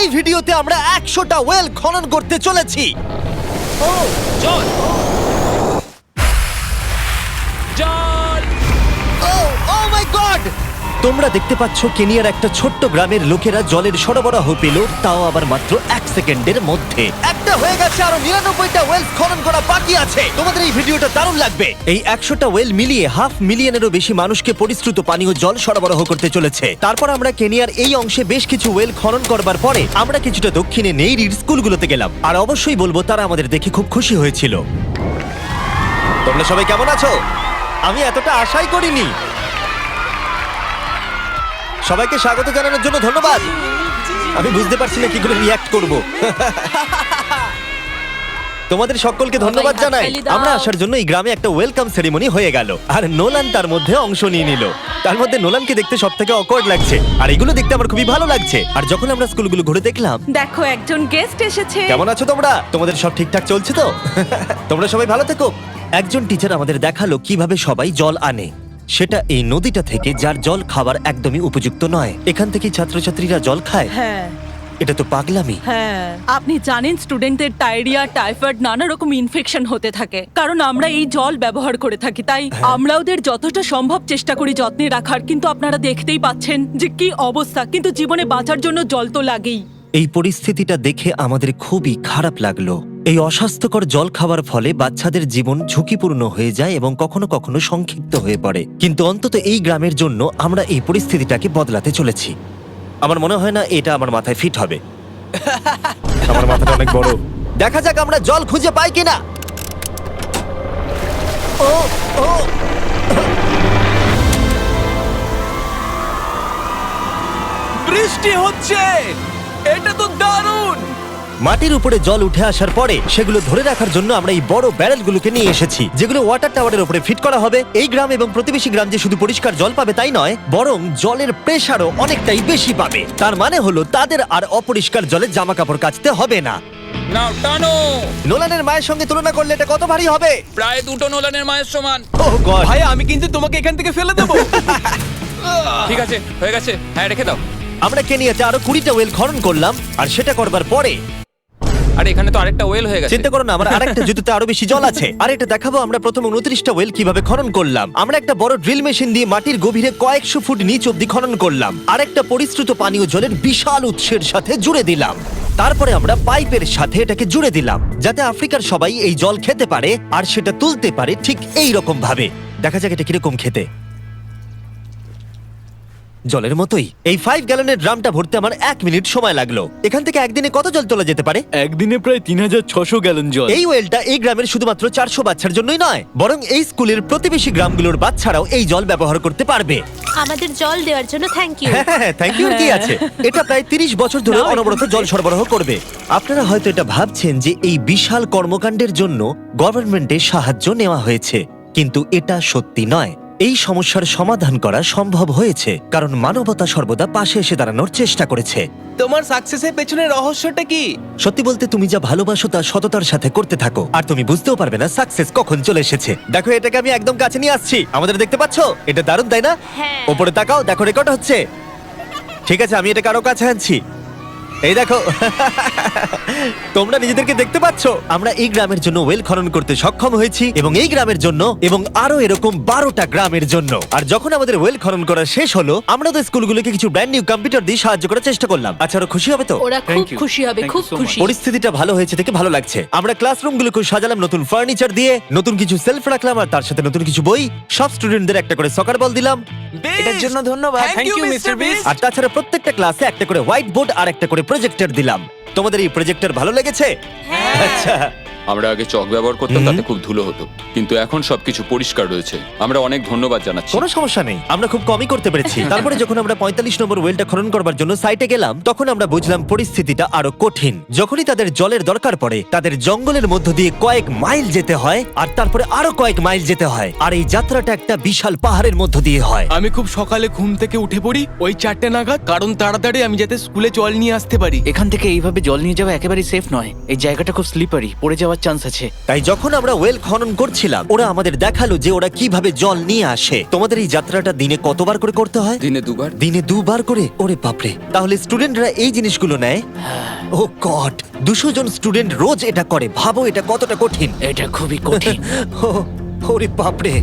এই ভিডিওতে আমরা 100টা ওয়েল খনন করতে চলেছি। ও জল জল ও মাই গড! তোমরা দেখতে পাচ্ছ কেনিয়ার একটা ছোট্ট গ্রামের লোকেরা জলের সরবরাহ পেল, তাও আবার মাত্র 1 সেকেন্ডের মধ্যে। একটা হয়ে গেছে, আরো 99টা ওয়েল খনন করা বাকি আছে। তোমাদের এই ভিডিওটা দারুণ লাগবে। এই 100টা ওয়েল মিলিয়ে 500,000-এরও বেশি মানুষকে পরিশ্রুত পানীয় জল সরবরাহ করতে চলেছে। তারপর আমরা কেনিয়ার এই অংশে বেশ কিছু ওয়েল খনন করবার পরে আমরা কিছুটা দক্ষিণে নেইরির স্কুলগুলোতে গেলাম, আর অবশ্যই বলবো তারা আমাদের দেখে খুব খুশি হয়েছিল। তোমরা সবাই কেমন আছো? আমি এতটা আশাই করিনি। সবাইকে স্বাগত জানানোর জন্য ধন্যবাদ। আমি বুঝতে পারছি না কি করে রিঅ্যাক্ট করব। তোমাদের সকলকে ধন্যবাদ জানাই। আমরা আসার জন্য এই গ্রামে একটা ওয়েলকাম সেরিমনি হয়ে গেল, আর নোলান তার মধ্যে অংশ নিয়ে নিল। তার মধ্যে নোলানকে দেখতে সবথেকে অকওয়ার্ড লাগছে, আর এগুলো দেখতে আমার খুবই ভালো লাগছে। আর যখন আমরা স্কুলগুলো ঘুরে দেখলাম, দেখো একজন গেস্ট এসেছে। কেমন আছো তোমরা? তোমাদের সব ঠিকঠাক চলছে তো? তোমরা সবাই ভালো থেকো। একজন টিচার আমাদের দেখালো কিভাবে সবাই জল আনে। সেটা এই নদীটা থেকে, যার জল খাবার একদমই উপযুক্ত নয়। এখান থেকে ছাত্রছাত্রীরা জল খায়। হ্যাঁ এটা তো পাগলামি। হ্যাঁ, আপনি জানেন স্টুডেন্টদের ডায়রিয়া, টাইফয়েড, নানা রকম ইনফেকশন হতে থাকে, কারণ আমরা এই জল ব্যবহার করে থাকি। তাই আমরা ওদের যতটা সম্ভব চেষ্টা করি যত্নে রাখার, কিন্তু আপনারা দেখতেই পাচ্ছেন যে কি অবস্থা। কিন্তু জীবনে বাঁচার জন্য জল তো লাগেই। এই পরিস্থিতিটা দেখে আমাদের খুবই খারাপ লাগলো। এই অস্বাস্থ্যকর জল খাওয়ার ফলে বাচ্চাদের জীবন ঝুঁকিপূর্ণ হয়ে যায় এবং কখনো কখনো সংক্ষিপ্ত হয়ে পড়ে। কিন্তু অন্তত এই গ্রামের জন্য আমরা এই পরিস্থিতিটাকে বদলাতে চলেছি। আমার মনে হয় না এটা আমার মাথায় ফিট হবে। আমার মাথাটা অনেক বড়। দেখা যাক আমরা জল খুঁজে পাই কিনা। ও ও বৃষ্টি হচ্ছে, এটা তো দারুণ। মাটির উপরে জল উঠে আসার পরে সেগুলো ধরে রাখার জন্য আমরা এই বড় ব্যারেলগুলোকে নিয়ে এসেছি, যেগুলো ওয়াটার টাওয়ারের উপরে ফিট করা হবে। এই গ্রাম এবং প্রতিবেশী গ্রাম যে শুধু পরিষ্কার জল পাবে তাই নয়, বরং জলের প্রেসারও অনেকটাই বেশি পাবে। তার মানে হলো তাদের আর অপরিষ্কার জলে জামা কাপড় কাচতে হবে না। নাও টানো। নোলানের মায়ের সঙ্গে তুলনা করলে এটা কত ভারী হবে? প্রায় 2টো নোলানের মায়ের সমান। ওহ গড! ভাই আমি কিন্তু তোমাকে এখান থেকে ফেলে দেবো। ঠিক আছে, হয়ে গেছে। হ্যাঁ, রেখে দাও। আমরা কেনিয়াতে আরো 20টা ওয়েল খনন করলাম, আর সেটা করবার পরে আরে এখানে তো আরেকটা ওয়েল হয়ে গেছে। চিন্তা করো না, আমার আরেকটা জুতোতে আরো বেশি জল আছে। আর এটা দেখাবো আমরা প্রথম 29টা ওয়েল কিভাবে খনন করলাম। আমরা একটা বড় ড্রিল মেশিন দিয়ে মাটির গভীরে কয়েকশো ফুট নিচ অব্দি খনন করলাম, আর একটা পরিশ্রুত পানীয় জলের বিশাল উৎসের সাথে জুড়ে দিলাম। তারপরে আমরা পাইপের সাথে এটাকে জুড়ে দিলাম, যাতে আফ্রিকার সবাই এই জল খেতে পারে আর সেটা তুলতে পারে ঠিক এই রকম ভাবে। দেখা যাক এটা কিরকম খেতে। জলের মতোই। এই 5 গ্যালনের ড্রামটা ভরতে আমার 1 মিনিট সময় লাগলো। এখান থেকে একদিনে কত জল তোলা যেতে পারে? একদিনে প্রায় 3600 গ্যালন জল। এই ওয়েলটা এই গ্রামের শুধুমাত্র 400 বাচ্চার জন্যই নয়, বরং এই স্কুলের প্রতিবেশী গ্রামগুলোর বাচ্চারাও এই জল ব্যবহার করতে পারবে। আমাদের জল দেওয়ার জন্য থ্যাংক ইউ। হ্যাঁ, থ্যাংক ইউ কি আছে। এটা প্রায় 30 বছর ধরে অনবরত জল সরবরাহ করবে। আপনারা হয়তো এটা ভাবছেন যে এই বিশাল কর্মকাণ্ডের জন্য গভর্নমেন্টের সাহায্য নেওয়া হয়েছে, কিন্তু এটা সত্যি নয়। এই সমস্যার সমাধান করা সম্ভব হয়েছে কারণ মানবতা সর্বদা পাশে এসে দাঁড়ানোর চেষ্টা করেছে। তোমার সাকসেসের পেছনে রহস্যটা কি? সত্যি বলতে, তুমি যা ভালোবাসো তা সততার সাথে করতে থাকো, আর তুমি বুঝতেও পারবে না সাকসেস কখন চলে এসেছে। দেখো, এটাকে আমি একদম কাছে নিয়ে আসছি। আমাদের দেখতে পাচ্ছো? এটা দারুণ, তাই না? হ্যাঁ। ওপরে তাকাও, দেখো রেকর্ড হচ্ছে। ঠিক আছে, আমি এটাকে আরো কাছে আনছি। এই দেখো। তোমরা নিজেদেরকে দেখতে পাচ্ছো? আমরা এই গ্রামের জন্য ওয়েল খনন করতে সক্ষম হয়েছি, এবং এই গ্রামের জন্য, এবং আরো এরকম 12টা গ্রামের জন্য। আর যখন আমাদের ওয়েল খনন করা শেষ হলো, আমরা তো স্কুলগুলোকে কিছু ব্র্যান্ড নিউ কম্পিউটার দিয়ে সাহায্য করার চেষ্টা করলাম। আচ্ছা, ওরা খুশি হবে তো? ওরা খুব Thank you. খুশি হবে, Thank খুব you so খুশি। পরিস্থিতিটা ভালো হয়েছে থেকে ভালো লাগছে। আমরা ক্লাসরুমগুলোকে সাজালাম নতুন ফার্নিচার দিয়ে, নতুন কিছু সেলফ রাখলাম, আর তার সাথে নতুন কিছু বই। সব স্টুডেন্টদের একটা করে সকার বল দিলাম। এটার জন্য ধন্যবাদ। Thank you, Mr. Beast. আর তাছাড়া প্রত্যেকটা ক্লাসে একটা করে হোয়াইট বোর্ড আর একটা করে প্রজেক্টর দিলাম। তোমাদের এই প্রজেক্টর ভালো লেগেছে? আচ্ছা। আমরা আগে চক ব্যবহার করতাম, তাতে খুব ধুলো হতো, কিন্তু এখন সবকিছু পরিষ্কার রয়েছে। আমরা অনেক ধন্যবাদ জানাচ্ছি। কোনো সমস্যা নেই, আমরা খুব কমই করতে পেরেছি। তারপরে যখন আমরা 45 নম্বর ওয়েলটা খনন করবার জন্য সাইটে গেলাম, তখন আমরা বুঝলাম পরিস্থিতিটা আরো কঠিন। যখনই তাদের জলের দরকার পড়ে, তাদের জঙ্গলের মধ্য দিয়ে কয়েক মাইল যেতে হয়, আর তারপরে আরো কয়েক মাইল যেতে হয়, আর এই যাত্রাটা একটা বিশাল পাহাড়ের মধ্য দিয়ে হয়। আমি খুব সকালে ঘুম থেকে উঠে পড়ি ওই 4টে নাগাদ, কারণ তাড়াতাড়ি আমি যাতে স্কুলে জল নিয়ে আসতে পারি। এখান থেকে এইভাবে জল নিয়ে যাওয়া একেবারেই সেফ নয়। এই জায়গাটা খুব স্লিপারি, পড়ে যাওয়ার হওয়ার চান্স আছে। তাই যখন আমরা ওয়েল খনন করছিলাম ওরা আমাদের দেখালো যে ওরা কিভাবে জল নিয়ে আসে। তোমাদের এই যাত্রাটা দিনে কতবার করে করতে হয়? দিনে 2 বার। দিনে 2 বার করে? ওরে বাপরে, তাহলে স্টুডেন্টরা এই জিনিসগুলো নেয়? ও গড, 200 জন স্টুডেন্ট রোজ এটা করে। ভাবো এটা কতটা কঠিন। এটা খুবই কঠিন। ওরে বাপরে,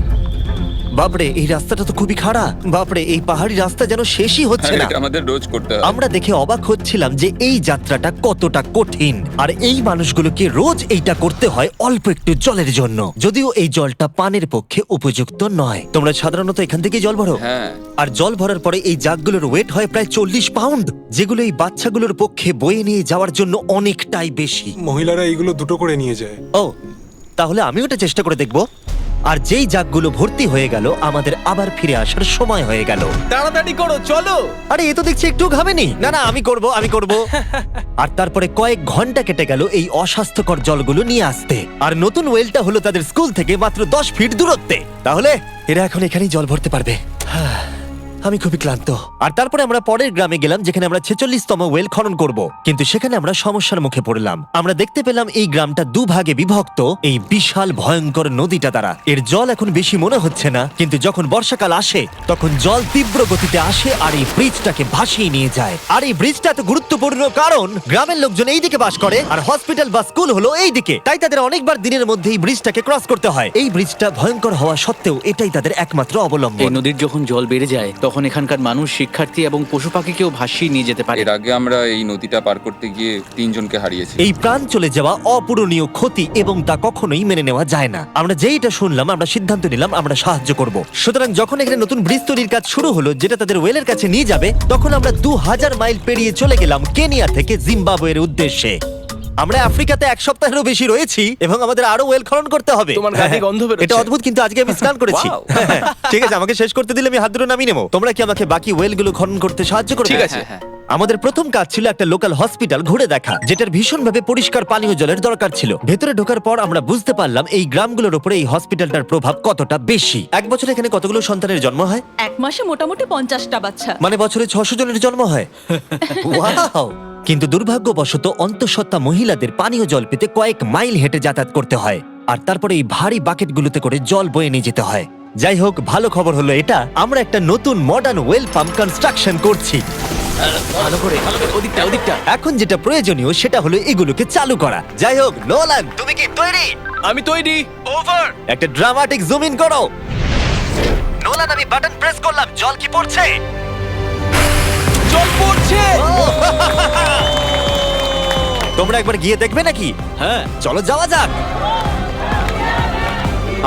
বাপরে এই রাস্তাটা তো খুবই খাড়া। বাপরে, এই পাহাড়ি রাস্তা যেন শেষই হচ্ছে আর না। এটা আমাদের রোজ করতে হয়। আমরা দেখে অবাক হচ্ছিলাম যে এই যাত্রাটা কতটা কঠিন, আর এই মানুষগুলোকে রোজ এইটা করতে হয় অল্প একটু জলের জন্য, যদিও এই জলটা পানের পক্ষে উপযুক্ত নয়। তোমরা সাধারণত এখান থেকে জল ভরো, হ্যাঁ। আর জল ভরার পরে এই জাগগুলোর ওয়েট হয় প্রায় 40 পাউন্ড, যেগুলো এই বাচ্চাগুলোর পক্ষে বয়ে নিয়ে যাওয়ার জন্য অনেকটাই বেশি। মহিলারা এইগুলো দুটো করে নিয়ে যায়। ও, তাহলে আমিও এটা চেষ্টা করে দেখব। আর যেই জাগগুলো ভর্তি হয়ে গেল, আমাদের আবার ফিরে আসার সময় হয়ে গেল। তাড়াতাড়ি করো, চলো। আরে এ তো দেখছি একটু ঘামেনি। না না, আমি করব। আর তারপরে কয়েক ঘন্টা কেটে গেল এই অস্বাস্থ্যকর জলগুলো নিয়ে আসতে, আর নতুন ওয়েলটা হলো তাদের স্কুল থেকে মাত্র 10 ফিট দূরত্বে। তাহলে এরা এখন এখানেই জল ভরতে পারবে। আমি খুবই ক্লান্ত। আর তারপরে আমরা পরের গ্রামে গেলাম, যেখানে আমরা 46তম ওয়েল খনন করব। কিন্তু সেখানে আমরা সমস্যার মুখে পড়লাম। আমরা দেখতে পেলাম এই গ্রামটা 2 ভাগে বিভক্ত এই বিশাল ভয়ঙ্কর নদীটা দ্বারা। এর জল এখন বেশি মনে হচ্ছে না, কিন্তু যখন বর্ষাকাল আসে তখন জল তীব্র গতিতে আসে আর এই ব্রিজটাকে ভাসিয়ে নিয়ে যায়। আর এই ব্রিজটা এত গুরুত্বপূর্ণ কারণ গ্রামের লোকজন এই দিকে বাস করে, আর হসপিটাল বা স্কুল হলো এই দিকে। তাই তাদের অনেকবার দিনের মধ্যে এই ব্রিজটাকে ক্রস করতে হয়। এই ব্রিজটা ভয়ঙ্কর হওয়া সত্ত্বেও এটাই তাদের একমাত্র এই অবলম্বন। নদীর যখন জল বেড়ে যায় তখন এখানকার মানুষ, শিক্ষার্থী এবং পশু পাখিকেও ভাসিয়ে নিয়ে যেতে পারে। এর আগে আমরা এই নদীটা পার করতে গিয়ে 3 জনকে হারিয়েছি। এই প্রাণ চলে যাওয়া অপূরণীয় ক্ষতি, এবং তা কখনোই মেনে নেওয়া যায় না। আমরা যেই এটা শুনলাম, আমরা সিদ্ধান্ত নিলাম আমরা সাহায্য করব। সুতরাং যখন এখানে নতুন ব্রিজ তৈরির কাজ শুরু হলো, যেটা তাদের ওয়েলের কাছে নিয়ে যাবে, তখন আমরা 2000 মাইল পেরিয়ে চলে গেলাম কেনিয়া থেকে জিম্বাবুয়ের উদ্দেশ্যে। আমরা আফ্রিকাতে 1 সপ্তাহেরও বেশি রয়েছি, এবং আমাদের আরো ওয়েল খনন করতে হবে। তোমার গা থেকে গন্ধ বেরোচ্ছে। এটা অদ্ভুত, কিন্তু আজকে আমি স্নান করেছি। Wow. ঠিক আছে, আমাকে শেষ করতে দিলে আমি হাত ধরে নামিয়ে নেবো। তোমরা কি আমাকে বাকি ওয়েলগুলো খনন করতে সাহায্য করবে? ঠিক আছে। আমাদের প্রথম কাজ ছিল একটা লোকাল হসপিটাল ঘুরে দেখা, যেটার ভীষণভাবে পরিষ্কার পানীয় জলের দরকার ছিল। ভেতরে ঢোকার পর আমরা বুঝতে পারলাম এই গ্রামগুলোর উপরে এই হসপিটালটার প্রভাব কতটা বেশি। এক বছরে এখানে কতগুলো সন্তানের জন্ম হয়? এক মাসে মোটামুটি 50টা বাচ্চা। মানে বছরে 600 জনের জন্ম হয়। ওয়াও! কিন্তু দুর্ভাগ্যবশত অন্তঃসত্ত্বা মহিলাদের পানীয় জল পেতে কয়েক মাইল হেঁটে যাতায়াত করতে হয়, আর তারপরে এই ভারী বাকেটগুলোতে করে জল বয়ে নিয়ে যেতে হয়। যাই হোক, ভালো খবর হলো এটা, আমরা একটা নতুন মডার্ন ওয়েল পাম্প কনস্ট্রাকশন করছি। ভালো করে, ওদিকটা। এখন যেটা প্রয়োজনীয় সেটা হলো এগুলোকে চালু করা। যাই হোক, নোলান, তুমি কি তৈরি? আমি তৈরি। ওভার। একটা ড্রামাটিক জুম ইন করো। নোলান, আমি বাটন প্রেস করলাম, জল কি পড়ছে? জল পড়ছে। তোমরা একবার গিয়ে দেখবে নাকি? হ্যাঁ, চলো যাওয়া যাক।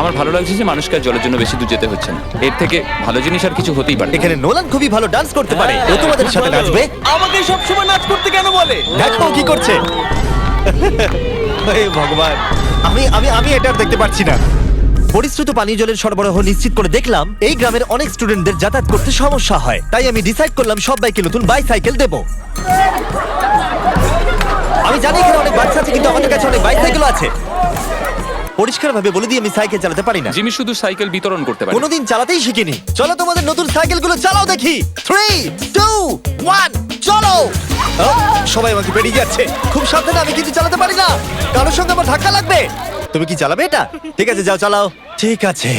আমার ভালো লাগছে যে মানুষকে আর জলের জন্য বেশি দূর যেতে হচ্ছে না। এর থেকে ভালো জিনিস আর কিছু হতেই পারে না। এখানে নোলান খুবই ভালো ডান্স করতে পারে। ও তোমাদের সাথে নাচবে। আমাকে সবসময় নাচ করতে কেন বলে? দেখো ও কি করছে। হে ভগবান, আমি আমি আমি এটা আর দেখতে পাচ্ছি না। পরিশ্রুত পানীয় জলের সরবরাহ নিশ্চিত করে দেখলাম এই গ্রামের অনেক স্টুডেন্টদের যাতায়াত করতে সমস্যা হয়। তাই আমি ডিসাইড করলাম সবাইকে নতুন বাইসাইকেল দেব। আমি জানি এখানে অনেক বাচ্চা আছে, কিন্তু আমাদের কাছে অনেক বাইসাইকেলও আছে। পরিষ্কারভাবে বলে দিই, আমি সাইকেল চালাতে পারি না। জিমি শুধু সাইকেল বিতরণ করতে পারে। কোনোদিন চালাতেই শিখিনি। চলো তোমাদের নতুন সাইকেলগুলো চালাও দেখি। 3, 2, 1, চলো। ও, সবাই আমাকে বেরিয়ে যাচ্ছে। খুব সাবধানে, আমি কিন্তু চালাতে পারি না। কারোর সঙ্গে আমার ধাক্কা লাগবে। তুমি কি চালাবে এটা? ঠিক আছে, যাও চালাও। ঠিক আছে।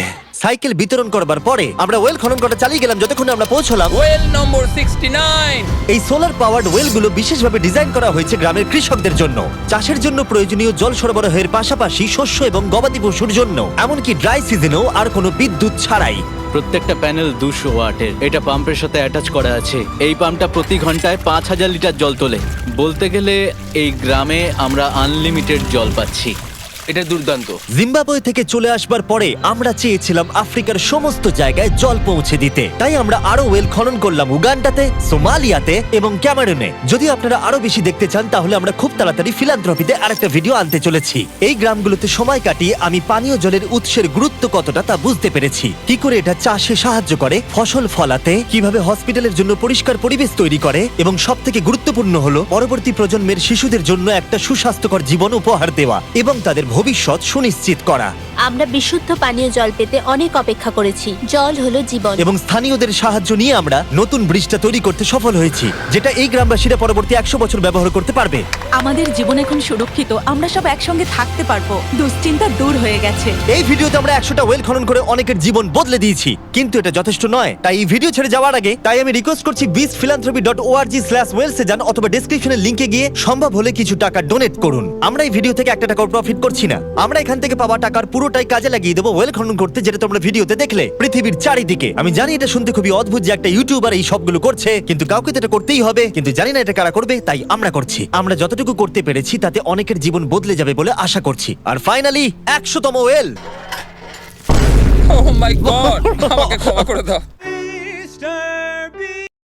সাইকেল বিতরণ করবার পরে আমরা ওয়েল খনন করা চালিয়ে গেলাম যতক্ষণ আমরা পৌঁছলাম। ওয়েল নম্বর 69। এই সোলার পাওয়ার্ড ওয়েলগুলো বিশেষভাবে ডিজাইন করা হয়েছে গ্রামের কৃষকদের জন্য। চাষের জন্য প্রয়োজনীয় জল সরবরাহের পাশাপাশি শস্য এবং গবাদি পশুর জন্য, এমনকি ড্রাই সিজনেও আর কোনো বিদ্যুৎ ছাড়াই। প্রত্যেকটা প্যানেল 200 ওয়াটের। এটা পাম্পের সাথে অ্যাটাচ করা আছে। এই পাম্পটা প্রতি ঘন্টায় 5000 লিটার জল তোলে। বলতে গেলে এই গ্রামে আমরা আনলিমিটেড জল পাচ্ছি। এটা দুর্দান্ত। জিম্বাবুয়ে থেকে চলে আসবার পরে আমরা চেয়েছিলাম আফ্রিকার সমস্ত জায়গায় জল পৌঁছে দিতে। তাই আমরা আরো ওয়েল খনন করলাম উগান্ডাতে, সোমালিয়াতে এবং ক্যামেরুনে। যদি আপনারা আরো বেশি দেখতে চান, তাহলে আমরা খুব তাড়াতাড়ি ফিলান্থ্রপিতে আরেকটা ভিডিও আনতে চলেছি। এই গ্রামগুলোতে সময় কাটিয়ে আমি পানীয় জলের উৎসের গুরুত্ব কতটা তা বুঝতে পেরেছি। কি করে এটা চাষে সাহায্য করে, ফসল ফলাতে, কিভাবে হসপিটালের জন্য পরিষ্কার পরিবেশ তৈরি করে, এবং সবথেকে গুরুত্বপূর্ণ হলো পরবর্তী প্রজন্মের শিশুদের জন্য একটা সুস্বাস্থ্যকর জীবন উপহার দেওয়া এবং তাদের ভবিষ্যৎ সুনিশ্চিত করা আমরা বিশুদ্ধ পানীয় জল পেতে অনেক অপেক্ষা করেছি। জল হলো জীবন। এবং স্থানীয়দের সাহায্য নিয়ে আমরা নতুন ব্রিজটা তৈরি করতে সফল হয়েছি, যেটা এই গ্রামবাসীরা পরবর্তী 100 বছর ব্যবহার করতে পারবে। আমাদের জীবন এখন সুরক্ষিত, আমরা সব একসঙ্গে থাকতে পারবো, দুশ্চিন্তা দূর হয়ে গেছে। এই ভিডিওতে আমরা 100টা ওয়েল খনন করে অনেকের জীবন বদলে দিয়েছি, কিন্তু এটা যথেষ্ট নয়। তাই এই ভিডিও ছেড়ে যাওয়ার আগে তাই আমি রিকোয়েস্ট করছি beastphilanthropy.org/wales এ যান, অথবা ডেসক্রিপশনের লিংকে গিয়ে সম্ভব হলে কিছু টাকা ডোনেট করুন। আমরা এই ভিডিও থেকে 1 টাকাও প্রফিট করছি না, আমরা এখান থেকে পাওয়া টাকার পুরোটাই কাজে লাগিয়ে দেবো ওয়েল খনন করতে, যেটা তোমরা ভিডিওতে দেখলে পৃথিবীর চারিদিকে। আমি জানি এটা শুনতে খুবই অদ্ভুত যে একটা ইউটিউবার এই সবগুলো করছে, কিন্তু কাউকে তো এটা করতেই হবে। কিন্তু জানি না এটা কারা করবে, তাই আমরা করছি। আমরা যতটুকু করতে পেরেছি তাতে অনেকের জীবন বদলে যাবে বলে আশা করছি। আর ফাইনালি 100তম ওয়েল। ও মাই গড, আমাকে ক্ষমা করে দাও।